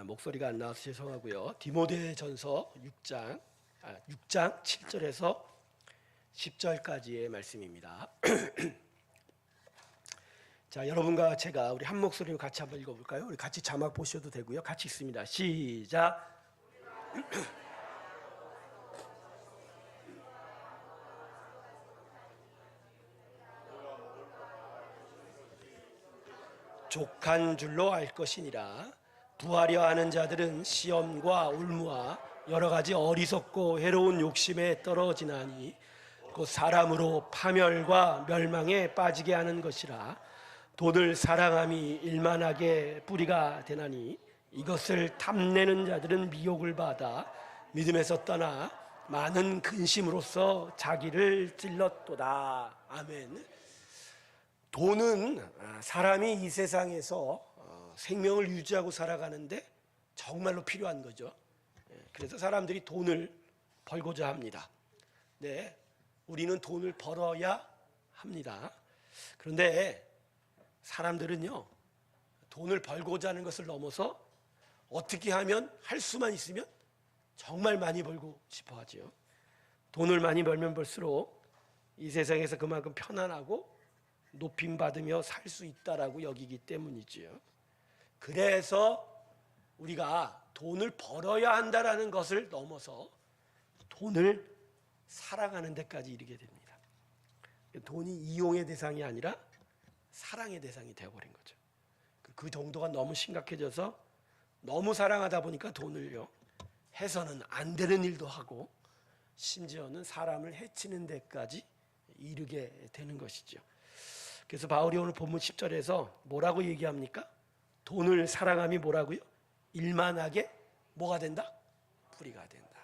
목소리가 안 나와서 죄송하고요. 디모데전서 6장 7절에서 10절까지의 말씀입니다. 자, 여러분과 제가 우리 한 목소리로 같이 한번 읽어볼까요? 우리 같이 자막 보셔도 되고요. 같이 읽습니다. 시작. 족한 줄로 알 것이니라. 부하려 하는 자들은 시험과 올무와 여러 가지 어리석고 해로운 욕심에 떨어지나니 곧 사람으로 파멸과 멸망에 빠지게 하는 것이라. 돈을 사랑함이 일만하게 뿌리가 되나니 이것을 탐내는 자들은 미혹을 받아 믿음에서 떠나 많은 근심으로써 자기를 찔렀도다. 아멘. 돈은 사람이 이 세상에서 생명을 유지하고 살아가는데 정말로 필요한 거죠. 그래서 사람들이 돈을 벌고자 합니다. 네, 우리는 돈을 벌어야 합니다. 그런데 사람들은요, 돈을 벌고자 하는 것을 넘어서 어떻게 하면 할 수만 있으면 정말 많이 벌고 싶어 하죠. 돈을 많이 벌면 벌수록 이 세상에서 그만큼 편안하고 높임받으며 살 수 있다라고 여기기 때문이지요. 그래서 우리가 돈을 벌어야 한다라는 것을 넘어서 돈을 사랑하는 데까지 이르게 됩니다. 돈이 이용의 대상이 아니라 사랑의 대상이 되어버린 거죠. 그 정도가 너무 심각해져서 너무 사랑하다 보니까 돈을요, 해서는 안 되는 일도 하고 심지어는 사람을 해치는 데까지 이르게 되는 것이죠. 그래서 바울이 오늘 본문 10절에서 뭐라고 얘기합니까? 돈을 사랑함이 뭐라고요? 일만하게 뭐가 된다? 뿌리가 된다.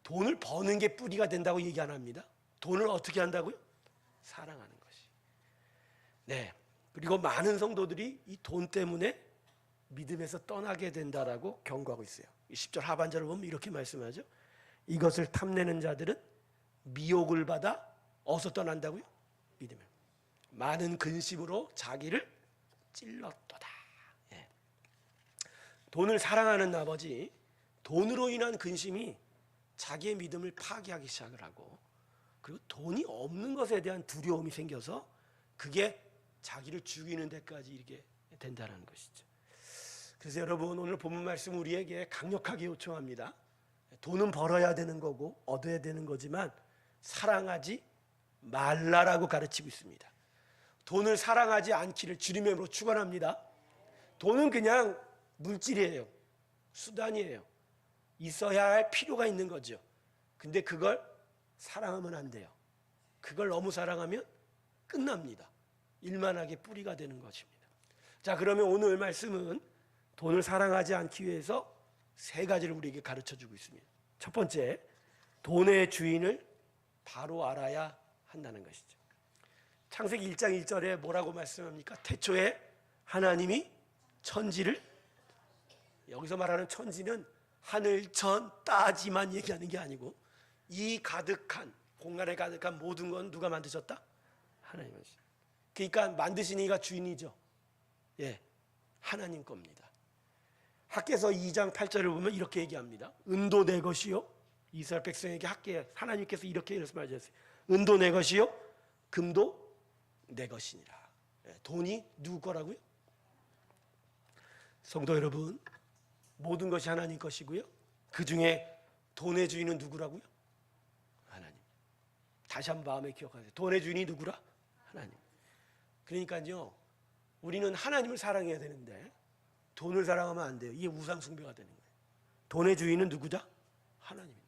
돈을 버는 게 뿌리가 된다고 얘기 안 합니다. 돈을 어떻게 한다고요? 사랑하는 것이. 네. 그리고 많은 성도들이 이 돈 때문에 믿음에서 떠나게 된다라고 경고하고 있어요. 10절 하반절을 보면 이렇게 말씀하죠. 이것을 탐내는 자들은 미혹을 받아 어디서 떠난다고요? 믿음을. 많은 근심으로 자기를 찔렀도다. 예. 돈을 사랑하는 나머지 돈으로 인한 근심이 자기의 믿음을 파괴하기 시작을 하고, 그리고 돈이 없는 것에 대한 두려움이 생겨서 그게 자기를 죽이는 데까지 이르게 된다는 것이죠. 그래서 여러분, 오늘 본문 말씀 우리에게 강력하게 요청합니다. 돈은 벌어야 되는 거고 얻어야 되는 거지만 사랑하지 말라라고 가르치고 있습니다. 돈을 사랑하지 않기를 주님으로 축원합니다. 돈은 그냥 물질이에요. 수단이에요. 있어야 할 필요가 있는 거죠. 근데 그걸 사랑하면 안 돼요. 그걸 너무 사랑하면 끝납니다. 일만하게 뿌리가 되는 것입니다. 자, 그러면 오늘 말씀은 돈을 사랑하지 않기 위해서 세 가지를 우리에게 가르쳐주고 있습니다. 첫 번째, 돈의 주인을 바로 알아야 한다는 것이죠. 창세기 1장 1절에 뭐라고 말씀합니까? 태초에 하나님이 천지를, 여기서 말하는 천지는 하늘, 천, 따지만 얘기하는 게 아니고 이 가득한, 공간에 가득한 모든 건 누가 만드셨다? 하나님이. 그러니까 만드신 이가 주인이죠. 예, 하나님 겁니다. 학개서 2장 8절을 보면 이렇게 얘기합니다. 은도 내 것이요, 이스라엘 백성에게 하나님께서 이렇게 말씀하셨어요. 은도 내 것이요, 금도 내 것이니라. 돈이 누구 거라고요? 성도 여러분, 모든 것이 하나님 것이고요, 그 중에 돈의 주인은 누구라고요? 하나님. 다시 한번 마음에 기억하세요. 돈의 주인이 누구라? 하나님. 그러니까요, 우리는 하나님을 사랑해야 되는데 돈을 사랑하면 안 돼요. 이게 우상 숭배가 되는 거예요. 돈의 주인은 누구다? 하나님입니다.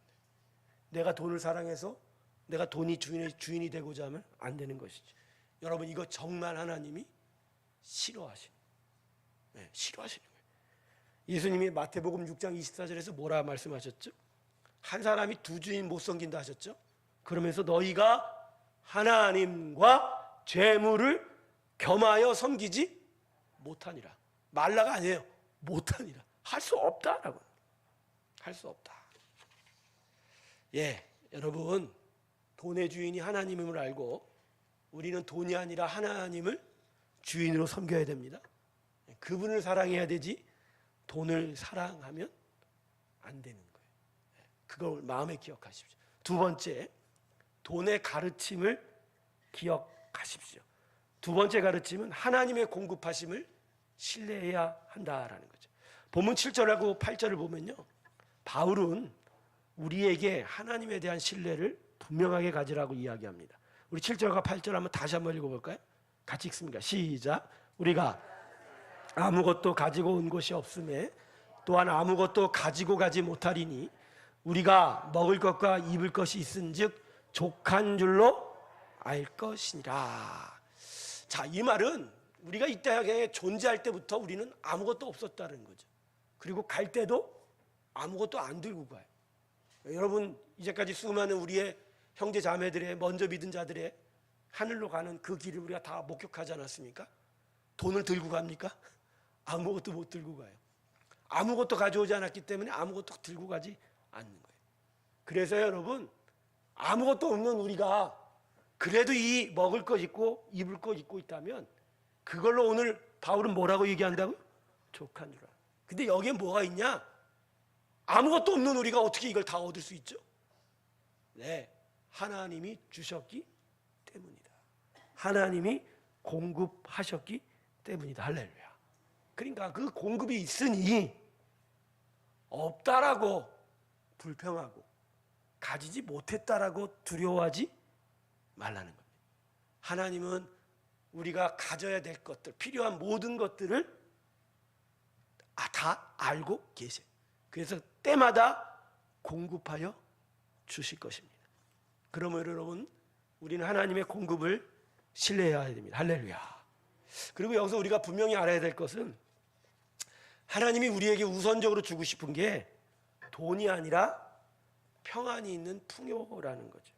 내가 돈을 사랑해서 내가 돈이 주인이 되고자 하면 안 되는 것이죠. 여러분, 이거 정말 하나님이 싫어하시는 거예요. 네, 싫어하시는 거예요. 예수님이 마태복음 6장 24절에서 뭐라 말씀하셨죠? 한 사람이 두 주인 못 섬긴다 하셨죠? 그러면서 너희가 하나님과 재물을 겸하여 섬기지 못하니라. 말라가 아니에요. 못하니라. 할 수 없다라고. 할 수 없다. 예, 여러분, 돈의 주인이 하나님임을 알고 우리는 돈이 아니라 하나님을 주인으로 섬겨야 됩니다. 그분을 사랑해야 되지 돈을 사랑하면 안 되는 거예요. 그걸 마음에 기억하십시오. 두 번째, 돈의 가르침을 기억하십시오. 두 번째 가르침은 하나님의 공급하심을 신뢰해야 한다라는 거죠. 본문 7절하고 8절을 보면요, 바울은 우리에게 하나님에 대한 신뢰를 분명하게 가지라고 이야기합니다. 우리 7절과 8절 한번 다시 한번 읽어볼까요? 같이 읽습니다. 시작. 우리가 아무것도 가지고 온 것이 없음에 또한 아무것도 가지고 가지 못하리니 우리가 먹을 것과 입을 것이 있은즉 족한 줄로 알 것이니라. 자, 이 말은 우리가 이 땅에 존재할 때부터 우리는 아무것도 없었다는 거죠. 그리고 갈 때도 아무것도 안 들고 가요. 여러분, 이제까지 수많은 우리의 형제 자매들의 먼저 믿은 자들의 하늘로 가는 그 길을 우리가 다 목격하지 않았습니까? 돈을 들고 갑니까? 아무것도 못 들고 가요. 아무것도 가져오지 않았기 때문에 아무것도 들고 가지 않는 거예요. 그래서 여러분, 아무것도 없는 우리가 그래도 이 먹을 것 있고 입을 것 입고 있다면 그걸로 오늘 바울은 뭐라고 얘기한다고요? 족한 줄 알아. 근데 여기에 뭐가 있냐? 아무것도 없는 우리가 어떻게 이걸 다 얻을 수 있죠? 네, 하나님이 주셨기 때문이다. 하나님이 공급하셨기 때문이다. 할렐루야. 그러니까 그 공급이 있으니 없다라고 불평하고 가지지 못했다라고 두려워하지 말라는 겁니다. 하나님은 우리가 가져야 될 것들, 필요한 모든 것들을 다 알고 계세요. 그래서 때마다 공급하여 주실 것입니다. 그러므로 여러분, 우리는 하나님의 공급을 신뢰해야 됩니다. 할렐루야. 그리고 여기서 우리가 분명히 알아야 될 것은 하나님이 우리에게 우선적으로 주고 싶은 게 돈이 아니라 평안이 있는 풍요라는 거죠.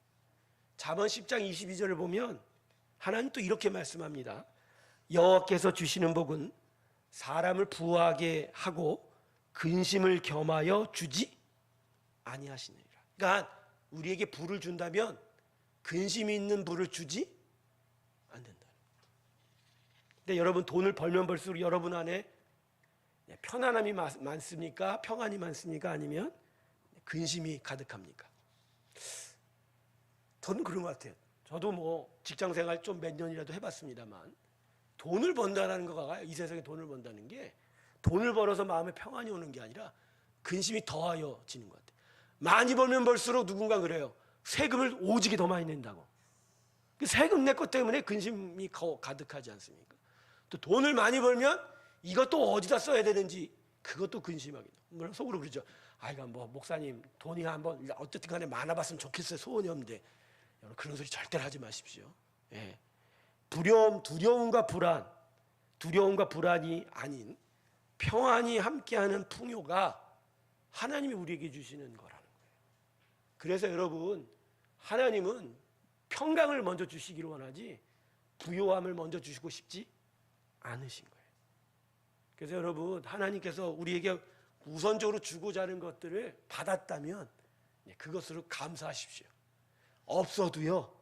잠언 10장 22절을 보면 하나님 또 이렇게 말씀합니다. 여호와께서 주시는 복은 사람을 부하게 하고 근심을 겸하여 주지 아니하시느니라. 그러니까 우리에게 부를 준다면 근심이 있는 부를 주지 않는다. 근데 여러분, 돈을 벌면 벌수록 여러분 안에 편안함이 많습니까? 평안이 많습니까? 아니면 근심이 가득합니까? 저는 그런 것 같아요. 저도 뭐 직장생활 좀 몇 년이라도 해봤습니다만 돈을 번다는 거가, 이 세상에 돈을 번다는 게 돈을 벌어서 마음에 평안이 오는 게 아니라 근심이 더하여지는 것 같아요. 많이 벌면 벌수록 누군가 그래요. 세금을 오지게 더 많이 낸다고. 그 세금 내 것 때문에 근심이 가득하지 않습니까? 또 돈을 많이 벌면 이것도 어디다 써야 되는지 그것도 근심하게 돼요. 물론 속으로 그러죠. 아이가 뭐 목사님 돈이 한번 어쨌든 간에 많아봤으면 좋겠어요. 소원이 없는데. 여러분, 그런 소리 절대로 하지 마십시오. 예. 두려움과 불안이 아닌 평안이 함께하는 풍요가 하나님이 우리에게 주시는 거라는 거예요. 그래서 여러분, 하나님은 평강을 먼저 주시기를 원하지 부요함을 먼저 주시고 싶지 않으신 거예요. 그래서 여러분, 하나님께서 우리에게 우선적으로 주고자 하는 것들을 받았다면 그것으로 감사하십시오. 없어도요,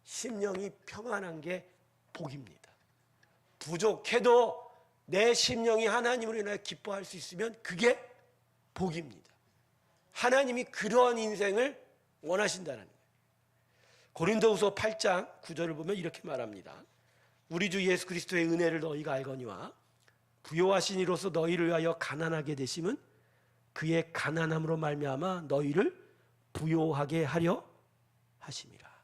심령이 평안한 게 복입니다. 부족해도 내 심령이 하나님으로 인하여 기뻐할 수 있으면 그게 복입니다. 하나님이 그러한 인생을 원하신다는 거예요. 고린도후서 8장 9절을 보면 이렇게 말합니다. 우리 주 예수 그리스도의 은혜를 너희가 알거니와 부요하신 이로서 너희를 위하여 가난하게 되심은 그의 가난함으로 말미암아 너희를 부요하게 하려 하심이라.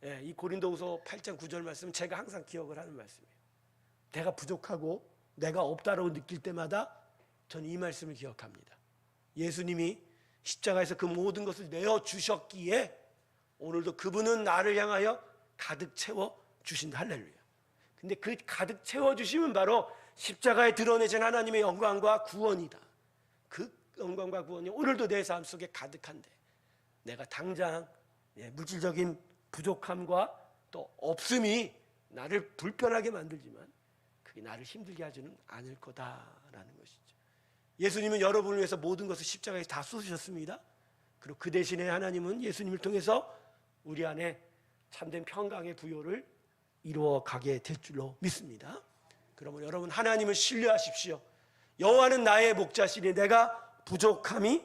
예, 이 고린도후서 8장 9절 말씀은 제가 항상 기억을 하는 말씀이에요. 내가 부족하고 내가 없다라고 느낄 때마다 저는 이 말씀을 기억합니다. 예수님이 십자가에서 그 모든 것을 내어주셨기에 오늘도 그분은 나를 향하여 가득 채워 주신다. 할렐루야. 근데 그 가득 채워주심은 바로 십자가에 드러내진 하나님의 영광과 구원이다. 그 영광과 구원이 오늘도 내 삶 속에 가득한데 내가 당장 물질적인 부족함과 또 없음이 나를 불편하게 만들지만 그게 나를 힘들게 하지는 않을 거다라는 것이죠. 예수님은 여러분을 위해서 모든 것을 십자가에 다 쏟으셨습니다. 그리고 그 대신에 하나님은 예수님을 통해서 우리 안에 참된 평강의 부요를 이루어 가게 될 줄로 믿습니다. 그러면 여러분, 하나님을 신뢰하십시오. 여호와는 나의 목자시니 내가 부족함이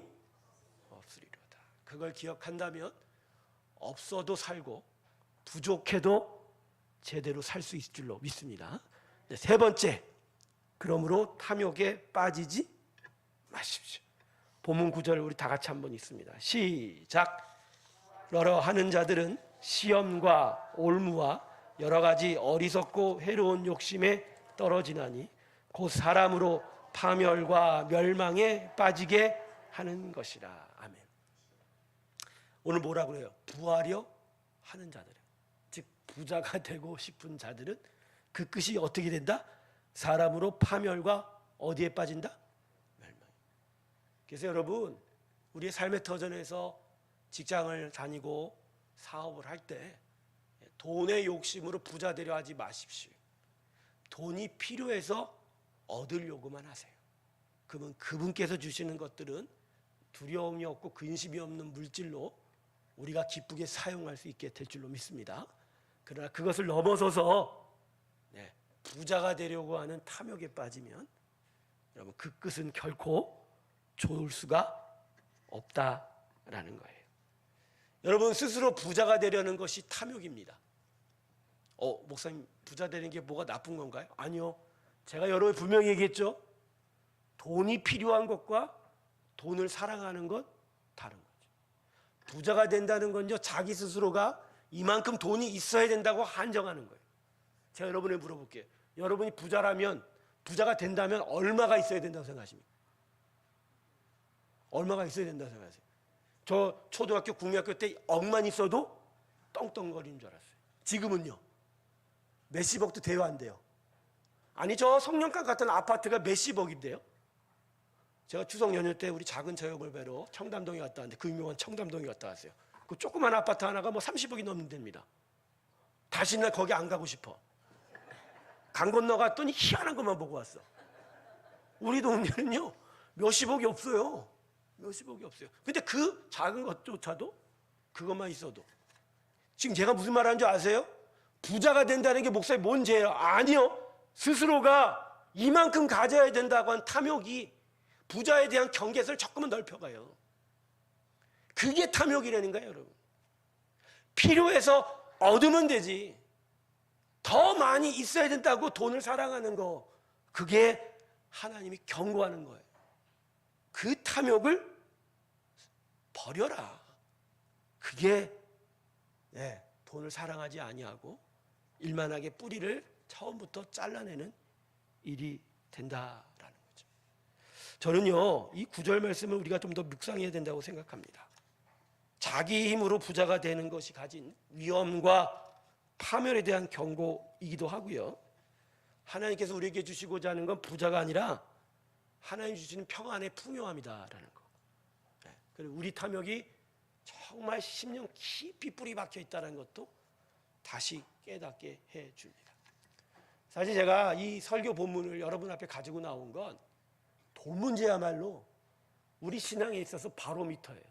없으리로다. 그걸 기억한다면 없어도 살고 부족해도 제대로 살 수 있을 줄로 믿습니다. 세 번째, 그러므로 탐욕에 빠지지 마십시오. 본문 9절 우리 다 같이 한번 읽습니다. 시작. 여러 하는 자들은 시험과 올무와 여러 가지 어리석고 해로운 욕심에 떨어지나니 곧 사람으로 파멸과 멸망에 빠지게 하는 것이라. 아멘. 오늘 뭐라고 그래요? 부하려 하는 자들, 즉 부자가 되고 싶은 자들은 그 끝이 어떻게 된다? 사람으로 파멸과 어디에 빠진다? 멸망. 그래서 여러분, 우리의 삶의 터전에서 직장을 다니고 사업을 할 때 돈의 욕심으로 부자 되려 하지 마십시오. 돈이 필요해서 얻으려고만 하세요. 그러면 그분께서 주시는 것들은 두려움이 없고 근심이 없는 물질로 우리가 기쁘게 사용할 수 있게 될 줄로 믿습니다. 그러나 그것을 넘어서서 부자가 되려고 하는 탐욕에 빠지면 여러분 그 끝은 결코 좋을 수가 없다라는 거예요. 여러분 스스로 부자가 되려는 것이 탐욕입니다. 목사님, 부자 되는 게 뭐가 나쁜 건가요? 아니요. 제가 여러 번 분명히 얘기했죠. 돈이 필요한 것과 돈을 사랑하는 것 다른 거죠. 부자가 된다는 건요, 자기 스스로가 이만큼 돈이 있어야 된다고 한정하는 거예요. 제가 여러분에게 물어볼게요. 여러분이 부자가 된다면 얼마가 있어야 된다고 생각하십니까? 얼마가 있어야 된다고 생각하세요? 저 초등학교, 국민학교 때 억만 있어도 떵떵거리는 줄 알았어요. 지금은요, 몇십억도 돼요, 안 돼요? 아니, 저 성령강 같은 아파트가 몇십억인데요. 제가 추석 연휴 때 우리 작은 저녁을 뵈러 청담동에 갔다 왔는데, 그 유명한 청담동에 갔다 왔어요. 그 조그만 아파트 하나가 뭐 30억이 넘는 데입니다. 다시는 거기 안 가고 싶어. 강 건너갔더니 희한한 것만 보고 왔어. 우리 동네는요, 몇십억이 없어요. 몇십억이 없어요. 근데 그 작은 것조차도 그것만 있어도. 지금 제가 무슨 말 하는 줄 아세요? 부자가 된다는 게 목사님 뭔 죄예요? 아니요. 스스로가 이만큼 가져야 된다고 한 탐욕이 부자에 대한 경계선을 조금은 넓혀가요. 그게 탐욕이라는 거예요, 여러분. 필요해서 얻으면 되지. 더 많이 있어야 된다고 돈을 사랑하는 거, 그게 하나님이 경고하는 거예요. 그 탐욕을 버려라. 그게 돈을 사랑하지 아니하고 일만하게 뿌리를 처음부터 잘라내는 일이 된다라는 거죠. 저는요, 이 9절 말씀을 우리가 좀 더 묵상해야 된다고 생각합니다. 자기 힘으로 부자가 되는 것이 가진 위험과 파멸에 대한 경고이기도 하고요. 하나님께서 우리에게 주시고자 하는 건 부자가 아니라 하나님 주시는 평안의 풍요함이다라는 거. 그리고 우리 탐욕이 정말 10년 깊이 뿌리 박혀 있다는 것도 다시 깨닫게 해 줍니다. 사실 제가 이 설교 본문을 여러분 앞에 가지고 나온 건 돈 문제야말로 우리 신앙에 있어서 바로미터예요.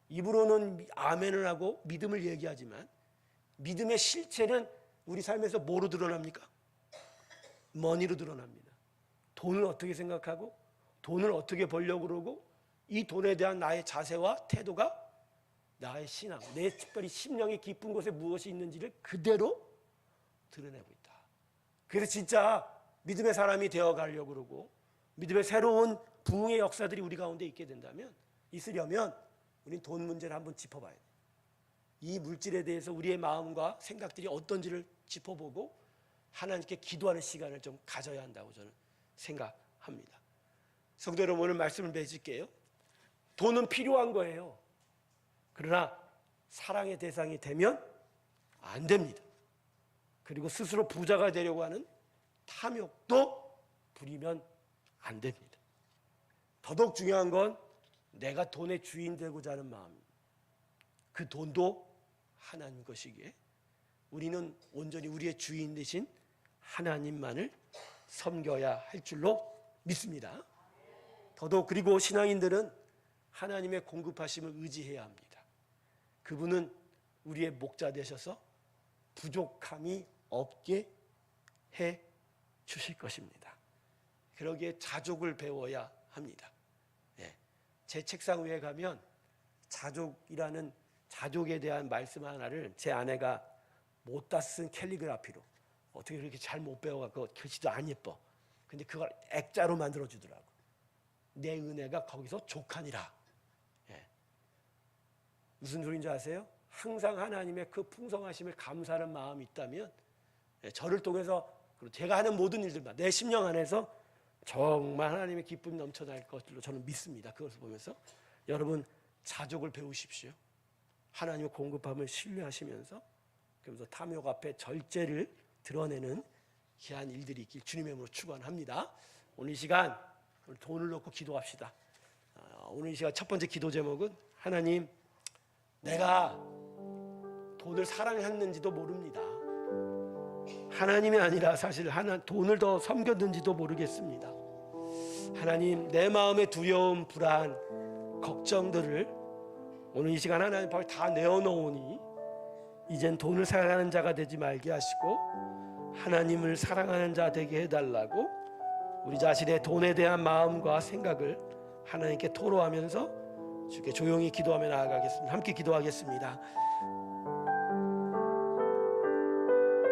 입으로는 아멘을 하고 믿음을 얘기하지만 믿음의 실체는 우리 삶에서 뭐로 드러납니까? 머니로 드러납니다. 돈을 어떻게 생각하고 돈을 어떻게 벌려고 그러고 이 돈에 대한 나의 자세와 태도가 나의 신앙, 내 특별히 심령의 깊은 곳에 무엇이 있는지를 그대로 드러내고 있다. 그래서 진짜 믿음의 사람이 되어가려고 그러고 믿음의 새로운 부흥의 역사들이 우리 가운데 있으려면 우린 돈 문제를 한번 짚어봐야 돼요. 이 물질에 대해서 우리의 마음과 생각들이 어떤지를 짚어보고 하나님께 기도하는 시간을 좀 가져야 한다고 저는 생각합니다. 성도 여러분, 오늘 말씀을 맺을게요. 돈은 필요한 거예요. 그러나 사랑의 대상이 되면 안 됩니다. 그리고 스스로 부자가 되려고 하는 탐욕도 부리면 안 됩니다. 더더욱 중요한 건 내가 돈의 주인 되고자 하는 마음입니다. 그 돈도 하나님 것이기에 우리는 온전히 우리의 주인 되신 하나님만을 섬겨야 할 줄로 믿습니다. 더더욱 그리고 신앙인들은 하나님의 공급하심을 의지해야 합니다. 그분은 우리의 목자 되셔서 부족함이 없게 해 주실 것입니다. 그러기에 자족을 배워야 합니다. 예. 제 책상 위에 가면 자족에 대한 말씀 하나를 제 아내가 못다 쓴 캘리그라피로, 어떻게 그렇게 잘 못 배워갖고 글씨도 안 예뻐. 근데 그걸 액자로 만들어 주더라고. 내 은혜가 거기서 족하니라. 예. 무슨 소리인지 아세요? 항상 하나님의 그 풍성하심을 감사하는 마음이 있다면, 예, 저를 통해서 제가 하는 모든 일들만 내 심령 안에서 정말 하나님의 기쁨이 넘쳐날 것들로 저는 믿습니다. 그것을 보면서 여러분 자족을 배우십시오. 하나님의 공급함을 신뢰하시면서, 그러면서 탐욕 앞에 절제를 드러내는 귀한 일들이 있길 주님의 이름으로 축원합니다. 오늘 이 시간 돈을 놓고 기도합시다. 오늘 이 시간 첫 번째 기도 제목은, 하나님, 내가 돈을 사랑했는지도 모릅니다. 하나님이 아니라 사실 돈을 더 섬겼는지도 모르겠습니다. 하나님, 내 마음의 두려움, 불안, 걱정들을 오늘 이 시간 하나님 앞에 다 내어놓으니 이젠 돈을 사랑하는 자가 되지 말게 하시고 하나님을 사랑하는 자 되게 해달라고 우리 자신의 돈에 대한 마음과 생각을 하나님께 토로하면서 주께 조용히 기도하며 나아가겠습니다. 함께 기도하겠습니다.